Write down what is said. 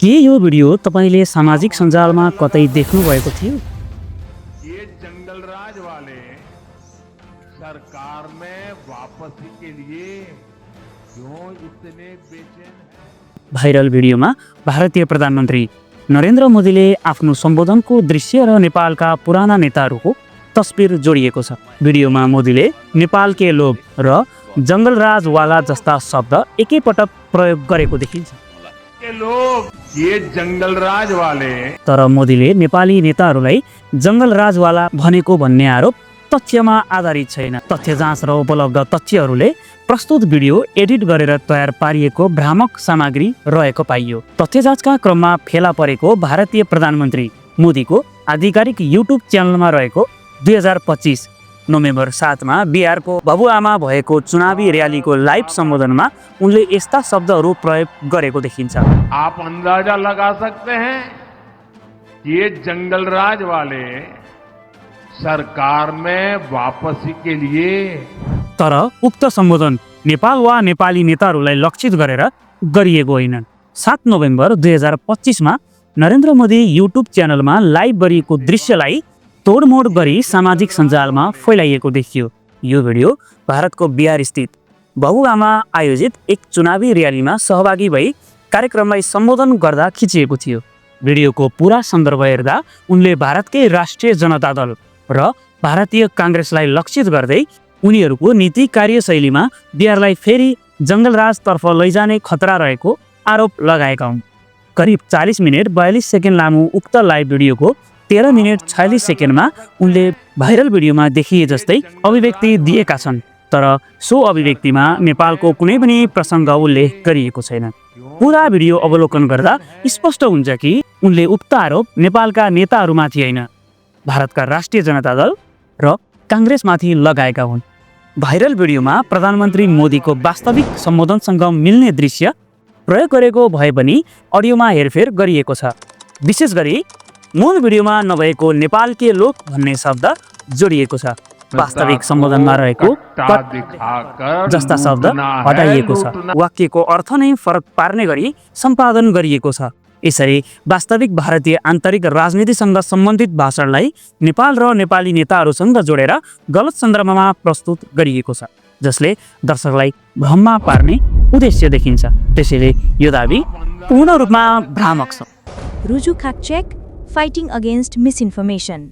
के यो भिडियो तपाईले सामाजिक सञ्जालमा कतै देख्नु भएको थियो? ये जंगल राज वाले सरकार में वापसी के लिए क्यों इतने बेचैन हैं? भाइरल भिडियोमा भारतीय प्रधानमन्त्री नरेन्द्र मोदीले आफ्नो सम्बोधनको दृश्य र नेपालका पुराना नेताहरूको तस्बिर जोडिएको छ। भिडियोमा मोदीले नेपाल के लोग र जंगलराज वाला जस्ता शब्द एकैपटक प्रयोग गरेको देखिन्छ। ये लोग ये जंगल राज वाले तर मोदीले नेपाली नेताहरूलाई जंगलराजवाला भनेको भन्ने आरोप तथ्यमा आधारित छैन। तथ्य जाँच र उपलब्ध तथ्यहरूले प्रस्तुत भिडियो एडिट गरेर तयार पारिएको भ्रामक सामग्री रहेको पाइयो। तथ्य जाँचका क्रममा फेला परेको भारतीय प्रधानमन्त्री मोदीको आधिकारिक युट्युब च्यानलमा रहेको 2025 नोभेम्बर 7 मा बिहारको भबुआमा भएको चुनावी र्यालीको लाइभ सम्बोधनमा उनले यस्ता शब्दहरू प्रयोग गरेको देखिन्छ। आप अंदाजा लगा सकते हैं कि ये जंगल राज वाले सरकार में वापसी के लिए तर उक्त सम्बोधन नेपाल वा नेपाली नेताहरूलाई लक्षित गरेर गरिएको होइन। 7 नोभेम्बर 2025 मा नरेन्द्र मोदी युट्युब च्यानलमा लाइभ गरिएको दृश्यलाई तोडमोड गरी सामाजिक सञ्जालमा फैलाइएको देखियो। यो भिडियो भारतको बिहार स्थित भबुआमा आयोजित एक चुनावी र्यालीमा सहभागी भई कार्यक्रमलाई सम्बोधन गर्दा खिचिएको थियो। भिडियोको पुरा सन्दर्भ हेर्दा उनले भारतकै राष्ट्रिय जनता दल र भारतीय काङ्ग्रेसलाई लक्षित गर्दै उनीहरूको नीति कार्यशैलीमा बिहारलाई फेरि जंगलराजतर्फ लैजाने खतरा रहेको आरोप लगाएका हुन्। करिब 40 मिनेट 42 सेकेन्ड लामो उक्त लाइभ भिडियोको 13 मिनेट 46 सेकेन्डमा उनले भाइरल भिडियोमा देखिए जस्तै अभिव्यक्ति दिएका छन्। तर सो अभिव्यक्तिमा नेपालको कुनै पनि प्रसङ्ग उल्लेख गरिएको छैन। पुरा भिडियो अवलोकन गर्दा स्पष्ट हुन्छ कि उनले उक्त आरोप नेपालका नेताहरूमाथि होइन, भारतका राष्ट्रिय जनता दल र काङ्ग्रेसमाथि लगाएका हुन्। भाइरल भिडियोमा प्रधानमन्त्री मोदीको वास्तविक सम्बोधनसँग मिल्ने दृश्य प्रयोग गरेको भए पनि अडियोमा हेरफेर गरिएको छ। विशेष गरी मूल भिडियोमा नभएको नेपाल के लोक भन्ने शब्द जोडिएको छ। वास्तविक सम्बोधनमा रहेको जस्ता शब्द हटाइएको छ। वाक्यको अर्थ नै फरक पार्ने गरी सम्पादन गरिएको छ। यसरी वास्तविक भारतीय आन्तरिक राजनीतिसँग सम्बन्धित भाषणलाई नेपाल र नेपाली नेताहरूसँग जोडेर गलत सन्दर्भमा प्रस्तुत गरिएको छ, जसले दर्शकलाई भ्रममा पार्ने उद्देश्य देखिन्छ। त्यसैले यो दाबी पूर्ण रूपमा भ्रामक छ। Ruju Fact Check, Fighting Against Misinformation.